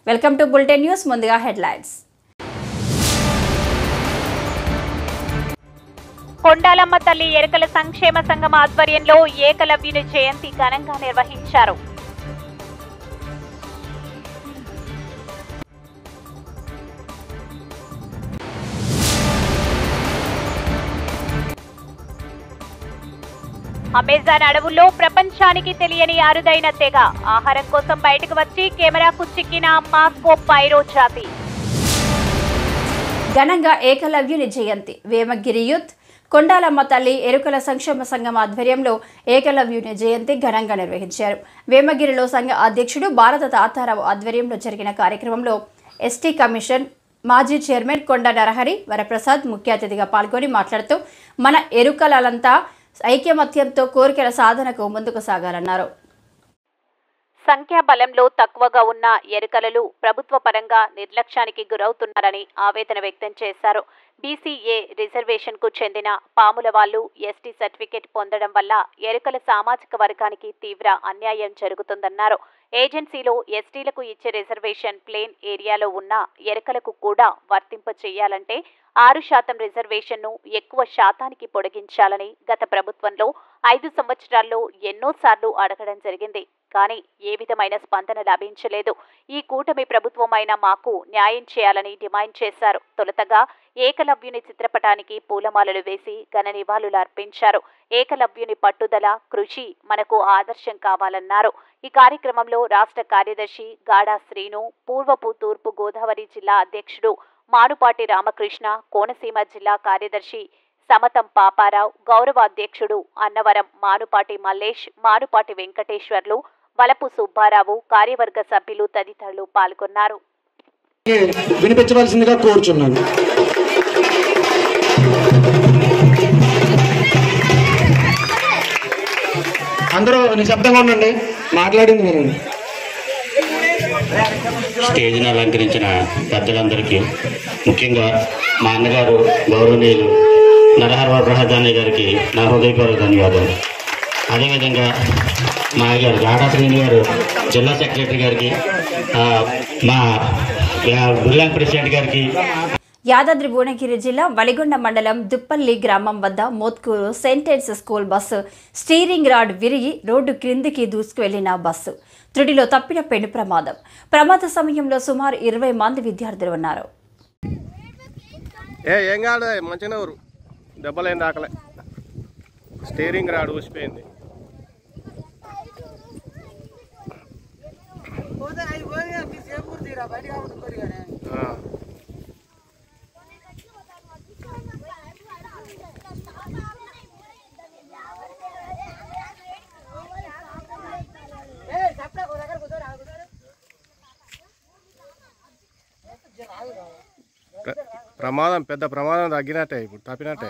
Welcome to bulletin news. ముందుగా headlines. Kondalamma తల్లి ఎరుకల సంక్షేమ సంఘం ఆధ్వర్యంలో ఏకలవ్యుని జయంతి ఘనంగా నిర్వహించారు. అమెజాన్ అడవుల్లో ప్రపంచానికి తెలియని అరుదైన తెగ. ఆహారం కోసం బయటకు వచ్చి కెమెరాకు చిక్కిన మాస్కో పైరో జాతి. ఘనంగా ఏకలవ్యుని జయంతి. వేమగిరి యూత్ కొండాలమ్మ తల్లి ఎరుకల సంక్షేమ సంఘం ఆధ్వర్యంలో ఏకలవ్యుని జయంతి ఘనంగా నిర్వహించారు. వేమగిరిలో సంఘ అధ్యక్షుడు భారత తాతారావు ఆధ్వర్యంలో జరిగిన కార్యక్రమంలో ఎస్టీ కమిషన్ మాజీ చైర్మన్ కొండ నరహరి వరప్రసాద్ ముఖ్య అతిథిగా పాల్గొని మాట్లాడుతూ మన ఎరుకలంతా ఐకమత్యంతో కోరికల సాధనకు ముందుకు సాగాలన్నారు. సంఖ్యాబలంలో తక్కువగా ఉన్న ఎరుకలలు ప్రభుత్వ పరంగా నిర్లక్ష్యానికి గురవుతున్నారని ఆవేదన వ్యక్తం చేశారు. బీసీఏ రిజర్వేషన్ కు చెందిన పాముల వాళ్లు ఎస్టీ సర్టిఫికెట్ పొందడం వల్ల ఎరుకల సామాజిక వర్గానికి తీవ్ర అన్యాయం జరుగుతుందన్నారు. ఏజెన్సీలో ఎస్టీలకు ఇచ్చే రిజర్వేషన్ ప్లేన్ ఏరియాలో ఉన్న ఎరుకలకు కూడా వర్తింప చేయాలంటే 6% రిజర్వేషన్ను ఎక్కువ శాతానికి పొడిగించాలని గత ప్రభుత్వంలో 5 సంవత్సరాల్లో ఎన్నోసార్లు అడగడం జరిగింది. కానీ ఏ విధమైన స్పందన లభించలేదు. ఈ కూటమి ప్రభుత్వమైన మాకు న్యాయం చేయాలని డిమాండ్ చేశారు. తొలుతగా ఏకలవ్యుని చిత్రపటానికి పూలమాలలు వేసి ఘన నివాళులు అర్పించారు. ఏకలవ్యుని పట్టుదల, కృషి మనకు ఆదర్శం కావాలన్నారు. ఈ కార్యక్రమంలో రాష్ట్ర కార్యదర్శి గాడా శ్రీను, పూర్వపు తూర్పు గోదావరి జిల్లా అధ్యక్షుడు మానుపాటి రామకృష్ణ, కోనసీమ జిల్లా కార్యదర్శి సమతం పాపారావు, గౌరవ అధ్యక్షుడు అన్నవరం మానుపాటి మల్లేష్, మానుపాటి వెంకటేశ్వర్లు, వలపు సుబ్బారావు, కార్యవర్గ సభ్యులు తదితరులు పాల్గొన్నారు. వినిపించవలసిందిగా కోరుచున్నాను. అందరూ నిశ్శబ్దంగా ఉండండి, మాట్లాడింది వినండి. స్టేజ్ని అలంకరించిన పెద్దలందరికీ, ముఖ్యంగా మా అన్నగారు గౌరవనీయులు నరహర వరప్రసాద్ గారికి నా హృదయపూర్వక ధన్యవాదాలు. అదేవిధంగా మా గారు గాడా శ్రీని గారు జిల్లా సెక్రటరీ గారికి, మా బుల్లాంగ్ ప్రెసిడెంట్ గారికి. యాదాద్రి భువనగిరి జిల్లా వలిగొండ మండలం దుప్పల్లి గ్రామం వద్ద మోత్కూరు సెంటెన్స్ స్కూల్ బస్సు స్టీరింగ్ రాడ్ విరిగి రోడ్డు క్రిందికి దూసుకువెళ్లిన బస్సు. త్రుడిలో తప్పిన పెను ప్రమాద సమయంలో సుమారు 20 మంది విద్యార్థులు ఉన్నారు. ఏం కాదు, మంచిగా ఊరు దెబ్బలేం దాకలే. Steering rod ఊసిపోయింది. పెద్ద ప్రమాదం తగ్గినట్టే, ఇప్పుడు తప్పినట్టే.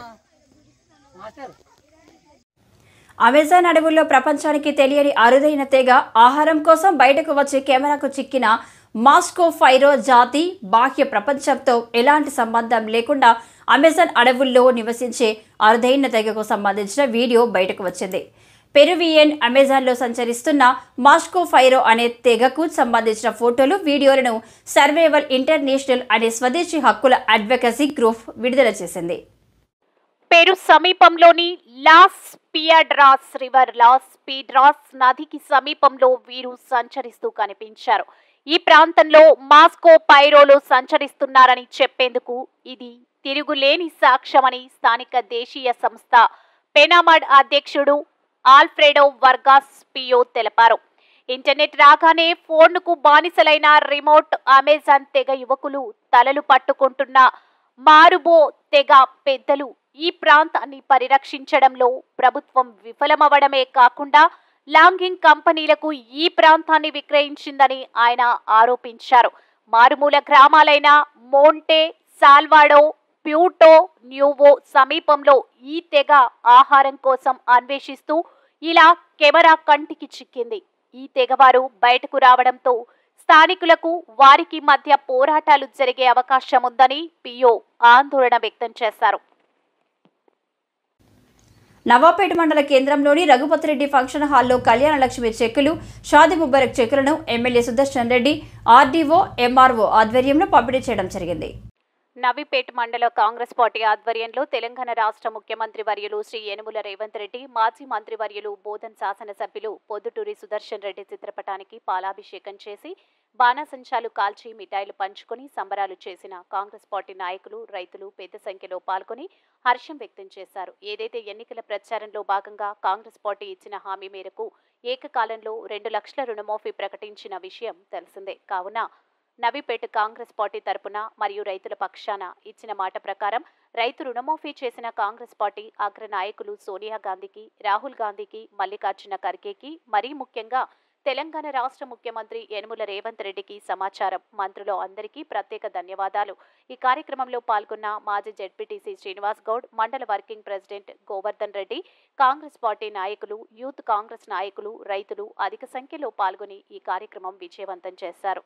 అమెజాన్ అడవుల్లో ప్రపంచానికి తెలియని అరుదైన తెగ. ఆహారం కోసం బయటకు వచ్చి కెమెరాకు చిక్కిన మాస్కో పైరో జాతి బాహ్య ప్రపంచంతో ఎలాంటి సంబంధం లేకుండా అమెజాన్ అడవుల్లో నివసించే అరుదైన తెగకు సంబంధించిన వీడియో బయటకు వచ్చింది. పెరువియన్ అమెజాన్లో సంచరిస్తున్న మాస్కో పైరో అనే తెగకు సంబంధించిన ఫోటోలు, వీడియోలను సర్వైవల్ ఇంటర్నేషనల్ అనే స్వదేశీ హక్కుల అడ్వకసీ గ్రూప్ విడుదల చేసింది. పెరు సమీపంలోని లాస్ పియాడ్రాస్ రివర్, లాస్ పీడ్రాస్ నదికి సమీపంలో వీరు సంచరిస్తూ కనిపించారు. ఈ ప్రాంతంలో మాస్కో పైరోలు సంచరిస్తున్నారని చెప్పేందుకు ఇది తిరుగులేని సాక్ష్యమని స్థానిక దేశీయ సంస్థ పెనామడ్ అధ్యక్షుడు ఆల్ఫ్రెడో వర్గాస్ పియో తెలిపారు. ఇంటర్నెట్ రాగానే ఫోన్కు బానిసలైన రిమోట్ అమెజాన్ తెగ యువకులు తలలు పట్టుకుంటున్న మారుబో తెగ పెద్దలు ఈ ప్రాంతాన్ని పరిరక్షించడంలో ప్రభుత్వం విఫలమవడమే కాకుండా లాంగింగ్ కంపెనీలకు ఈ ప్రాంతాన్ని విక్రయించిందని ఆయన ఆరోపించారు. మారుమూల గ్రామాలైన మోంటే సాల్వాడో, ప్యూటో న్యూవో సమీపంలో ఈ తెగ ఆహారం కోసం అన్వేషిస్తూ ఇలా కెమెరా కంటికి చిక్కింది. ఈ తెగవారు బయటకు రావడంతో స్థానికులకు వారికి మధ్య పోరాటాలు జరిగే అవకాశం ఉందని పియో ఆందోళన వ్యక్తం చేశారు. నవాపేట మండల కేంద్రంలోని రఘుపతిరెడ్డి ఫంక్షన్ హాల్లో కళ్యాణ లక్ష్మి చెక్కులు, షాది ముబారక్ చెక్కులను MLA Sudarshan Reddy, RDO, MRO ఆధ్వర్యంలో పంపిణీ చేయడం జరిగింది. నవీపేట్ మండల కాంగ్రెస్ పార్టీ ఆధ్వర్యంలో తెలంగాణ రాష్ట్ర ముఖ్యమంత్రి వర్యులు శ్రీ యనుమల రేవంత్ రెడ్డి, మాజీ మంత్రి వర్యులు బోధన్ శాసనసభ్యులు పొద్దుటూరి సుదర్శన్ రెడ్డి చిత్రపటానికి పాలాభిషేకం చేసి బాణాసంచాలు కాల్చి మిఠాయిలు పంచుకొని సంబరాలు చేసిన కాంగ్రెస్ పార్టీ నాయకులు, రైతులు పెద్ద సంఖ్యలో పాల్గొని హర్షం వ్యక్తం చేశారు. ఏదైతే ఎన్నికల ప్రచారంలో భాగంగా కాంగ్రెస్ పార్టీ ఇచ్చిన హామీ మేరకు ఏకకాలంలో 2 లక్షల రుణమాఫీ ప్రకటించిన విషయం తెలిసిందే. కావున నవీపేట కాంగ్రెస్ పార్టీ తరపున మరియు రైతుల పక్షాన ఇచ్చిన మాట ప్రకారం రైతు రుణమాఫీ చేసిన కాంగ్రెస్ పార్టీ అగ్ర నాయకులు సోనియా గాంధీకి, రాహుల్ గాంధీకి, మల్లికార్జున ఖర్గేకి, మరీ ముఖ్యంగా తెలంగాణ రాష్ట్ర ముఖ్యమంత్రి యనుమల రేవంత్ రెడ్డికి సమాచారం. మంత్రులు అందరికీ ప్రత్యేక ధన్యవాదాలు. ఈ కార్యక్రమంలో పాల్గొన్న మాజీ జెడ్పీటీసీ శ్రీనివాస్ గౌడ్, మండల working president Govardhan Reddy, Congress party నాయకులు, యూత్ కాంగ్రెస్ నాయకులు, రైతులు అధిక సంఖ్యలో పాల్గొని ఈ కార్యక్రమం విజయవంతం చేశారు.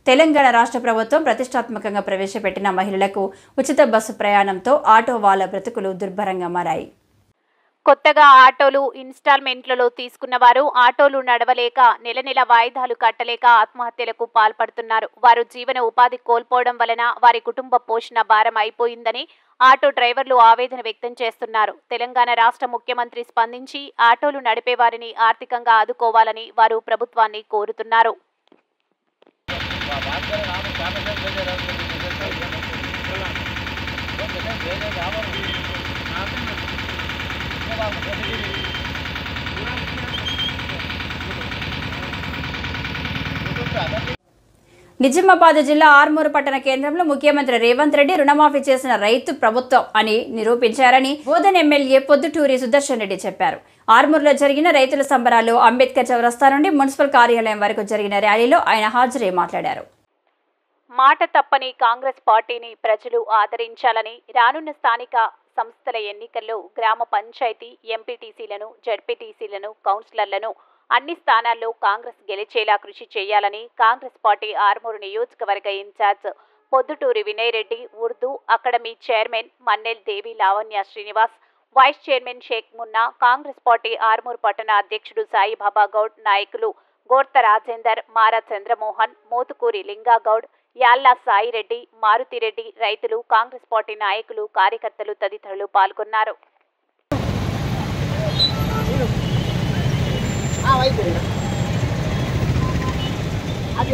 తెలంగాణ రాష్ట్ర ప్రభుత్వం ప్రతిష్టాత్మకంగా ప్రవేశపెట్టిన మహిళలకు ఉచిత బస్సు ప్రయాణంతో ఆటో వాళ్ళ బ్రతుకులు దుర్భరంగా మారాయి. కొత్తగా ఆటోలు ఇన్స్టాల్మెంట్లలో తీసుకున్న వారు ఆటోలు నడవలేక నెల వాయిదాలు కట్టలేక ఆత్మహత్యలకు పాల్పడుతున్నారు. వారు జీవన ఉపాధి కోల్పోవడం వలన వారి కుటుంబ పోషణ భారం అయిపోయిందని ఆటో డ్రైవర్లు ఆవేదన వ్యక్తం చేస్తున్నారు. తెలంగాణ రాష్ట్ర ముఖ్యమంత్రి స్పందించి ఆటోలు నడిపే వారిని ఆర్థికంగా ఆదుకోవాలని వారు ప్రభుత్వాన్ని కోరుతున్నారు. నిజామాబాద్ జిల్లా ఆర్మూరు పట్టణ కేంద్రంలో ముఖ్యమంత్రి రేవంత్ రెడ్డి రుణమాఫీ చేసిన రైతు ప్రభుత్వం అని నిరూపించారని బోధన్ ఎమ్మెల్యే పొద్దుటూరి సుదర్శన్ రెడ్డి చెప్పారు. ఆర్మూరులో జరిగిన రైతుల సంబరాలు అంబేద్కర్ చౌరస్తా నుండి మున్సిపల్ కార్యాలయం వరకు జరిగిన ర్యాలీలో ఆయన హాజరై మాట్లాడారు. మాట తప్పని కాంగ్రెస్ పార్టీని ప్రజలు ఆదరించాలని రానున్న స్థానిక సంస్థల ఎన్నికల్లో గ్రామ పంచాయతీ ఎంపీటీసీలను, జెడ్పీటీసీలను, కౌన్సిలర్లను అన్ని స్థానాల్లో కాంగ్రెస్ గెలిచేలా కృషి చేయాలని కాంగ్రెస్ పార్టీ ఆర్మూరు నియోజకవర్గ incharge Podduturi Vinay Reddy, Urdu academy chairman Mannel Devi Lavanya Srinivas, vice chairman Sheikh Munna, Congress party Armoor పట్టణ అధ్యక్షుడు సాయిబాబా గౌడ్, నాయకులు గోర్త రాజేందర్, మారా చంద్రమోహన్, మోతుకూరి లింగాగౌడ్, యాల్లా సాయిరెడ్డి, మారుతిరెడ్డి, రైతులు, కాంగ్రెస్ పార్టీ నాయకులు, కార్యకర్తలు తదితరులు పాల్గొన్నారు. అది